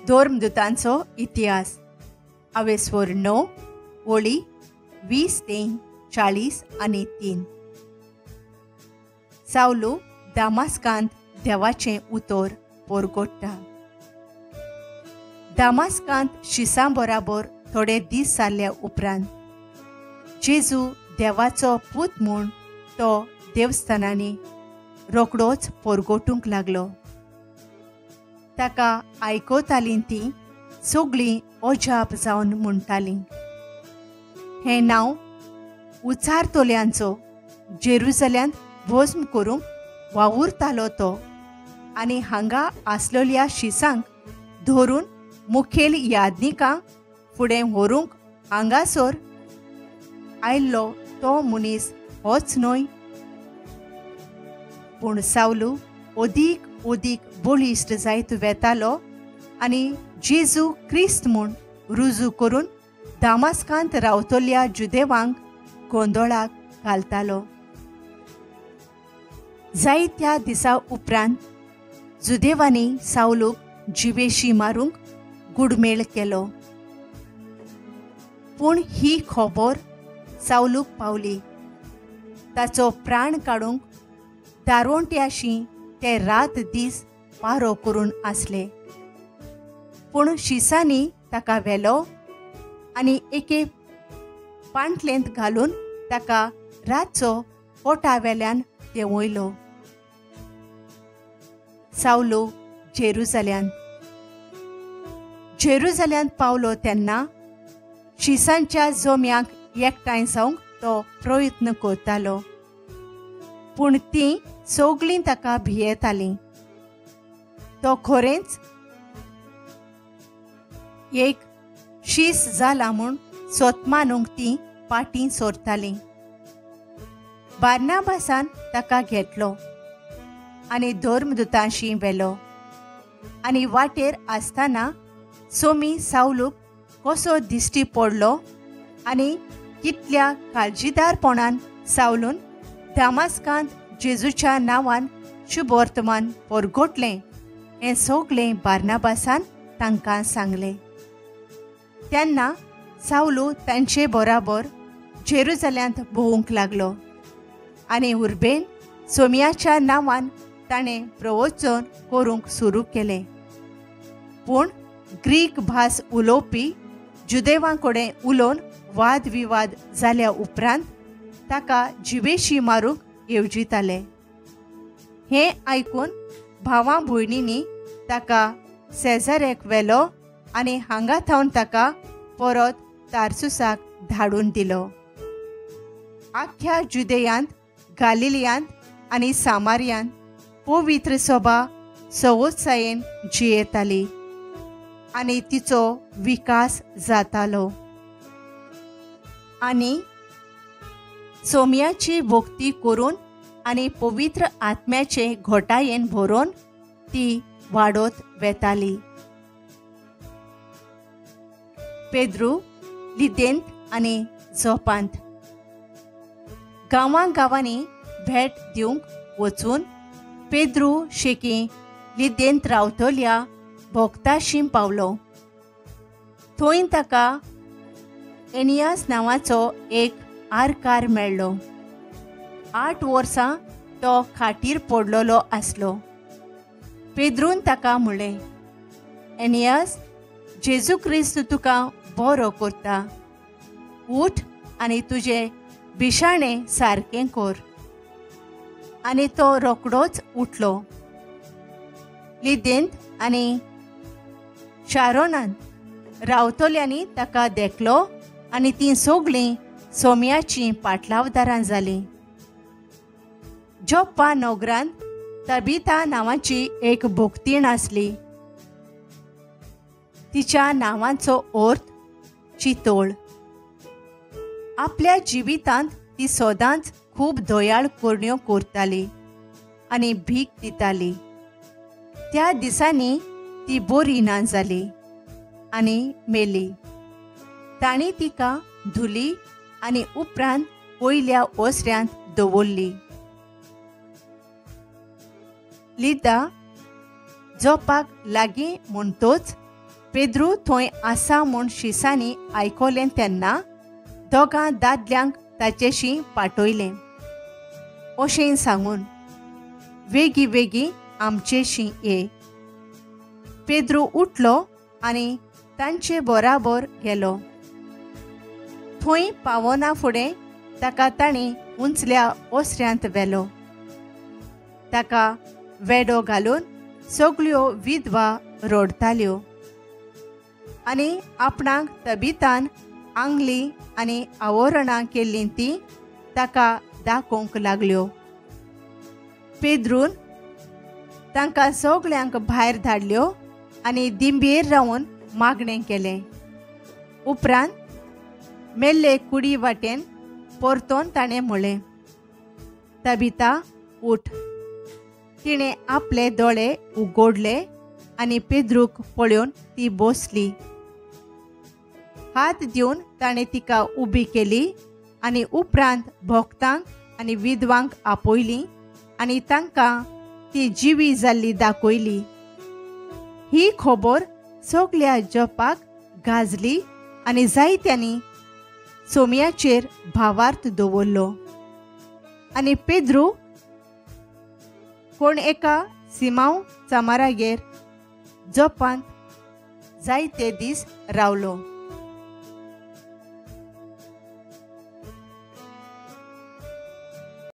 धर्मदूतांचो इतिहास अवेस्वर 9 ओळी 20 ते 40 आणि 3. सावलू दामास्कांत देवाचें उतर पोरगोट्टा. दामास्कांत शिसां बराबर थोडे दीस जाल्ल्या उपरांत जेजू देवाचो पूत म्हूण तो देवस्थानांनी रोखडोच पोरगोटूंक लागलो. ताका आयकतालीं तीं सगळीं अजाप जावन म्हणटालीं, हें नांव उचारतोल्यांचो जेरुसलेमांत भस्म करूंक वावुरतालो तो, आनी हांगा आसलेल्या शिसांक धरून मुखेल याजनिकांक फुडें व्हरूंक हांगासर आयिल्लो तो मनीस होच न्हय. पूण सावलू ओदीक बळिश्ट जायत वेतालो आनी जेजू क्रिस्त म्हूण रुजू करून दामास्कांत रावतल्या जुदेवांक गोंदळाक घालतालो. जायत्या दिसां उपरांत जुदेवांनी सावलूक जिवेशी मारूंक गुडमेळ केलो. पूण ही खबर सावलूक पावली. ताचो प्राण काडूंक दारोंट्याशी ते रात दीस पारो करून आसले. पूण शिसांनी ताका व्हेलो आनी एके पांटलेंत घालून ताका रातचो पोटावेल्यान देंवयलो. सावलू जेरुसलेमांत पावलो तेन्ना शिसांच्या जोम्यांक एकठांय जावंक तो प्रयत्न करतालो. पूण तीं सगळीं ताका भियेतालीं. तो खरेंच एक शीस जाला म्हूण सोतमानूंक तीं फाटीं सरतालीं. बार्नाबासान ताका घेतलो आनी धर्मदूतांशी व्हेलो. आनी वाटेर आसतना सोमी सावलूक कसो दिश्टी पडलो आनी कितल्या काळजीदारपणान सावलून दामास्कांत जेजूच्या नांवान शुभवर्तमान परगोटलें हें सगळें बार्नाबासान तांकां सांगलें. तेन्ना सावलू तांचे बराबर जेरुसलेमांत भोवूंक लागलो आनी उर्बेन सोमयाच्या नांवान ताणें प्रवचन करूंक सुरू केलें. पूण ग्रीक भास उलोवपी जुदेवांकडेन उलोवन वाद विवाद जाल्या उपरांत ताका जिवेशी मारूंक येवजिताले. हें आयकून भावां भयणींनी ताका सेजारेक व्हेलो आनी हांगा थावन ताका परत तार्सुसाक धाडून दिलो. आख्या जुदेयांत, गालिलियांत आनी सामारियांत पवित्र सभा सवोत्सायेन जियेताली आनी तिचो विकास जातालो. आनी सोमयाची भक्ती करून आनी पवित्र आत्म्याचे घोटायेन भरोवन ती वाडत वेताली. पेद्रू लिदेंत आनी जोपांत गांवांनी भेट दिवंक वचून पेद्रू शेकी लिदेंत रावतल्या भोगताशी पावलो. थंय ताका एनियास नांवाचो एक आरकार मेळ्ळो. 8 वर्सां तो खाटीर पडलोलो आसलो. पेद्रून ताका म्हणलें, एनियास, जेजू क्रिस्त तुका बरो करता. उठ आनी तुजें बिशाणें सारकें कर. आनी तो रोखडोच उठलो. लिदेंत आनी शारोनांत रावतल्यांनी ताका देखलो आनी तीं सगळीं सोमयाचीं पाटलावदारां जालीं. जोप्पा नोगरांत तबिता नांवाची एक भोगतीण आसली. तिच्या नांवाचो अर्थ चितोळ. आपल्या जिवितांत ती सदांच खूब दयाळ करण्यो करताली आनी भीक दिताली. त्या दिसांनी ती बरी ना जाली आनी मेली. तांणी तिका धुली आनी उपरांत वयल्या ओसऱ्यांत दवरली. लिदा जोपाक लागीं म्हणटोच पेद्रू थंय आसा म्हूण शिसांनी आयकलें तेन्ना दोगां दादल्यांक ताचेशी पाठयलें, अशें सांगून वेगी वेगी आमचेशी ये. पेद्रू उठलो आनी तांचे बराबर गेलो. थंय पावना फुडें ताका तांणी उंचल्या ओसऱ्यांत व्हेलो. ताका वेडो घालून सगल्यो विधवा रडताल्यो आनी आपणाक तबितान आंगली आनी आवरणां केल्लीं ती ताका दाखोवंक लागल्यो. पेद्रून तांकां सगल्यांक भायर धाडल्यो आनी दिंबेर रावन मागणें केलें. उपरांत मेल्ले कुडी वाटेन परतोन ताणें म्हळें, तबिता उठ. तिणें आपले दोळे उगडले आनी पेद्रूक पळोवन ती बसली. हात दिवन ताणें तिका उबी केली आनी उपरांत भोगतांक आनी विधवांक आपयली आनी तांकां ती जिवी जाल्ली दाखयली. ही खबर सगल्या जपाक गाजली आनी जायत्यांनी सोमयाचेर भावार्थ दवरलो. आनी पेद्रू कोण एका सिमांव चामारागेर जपांत जायते दीस रावलो.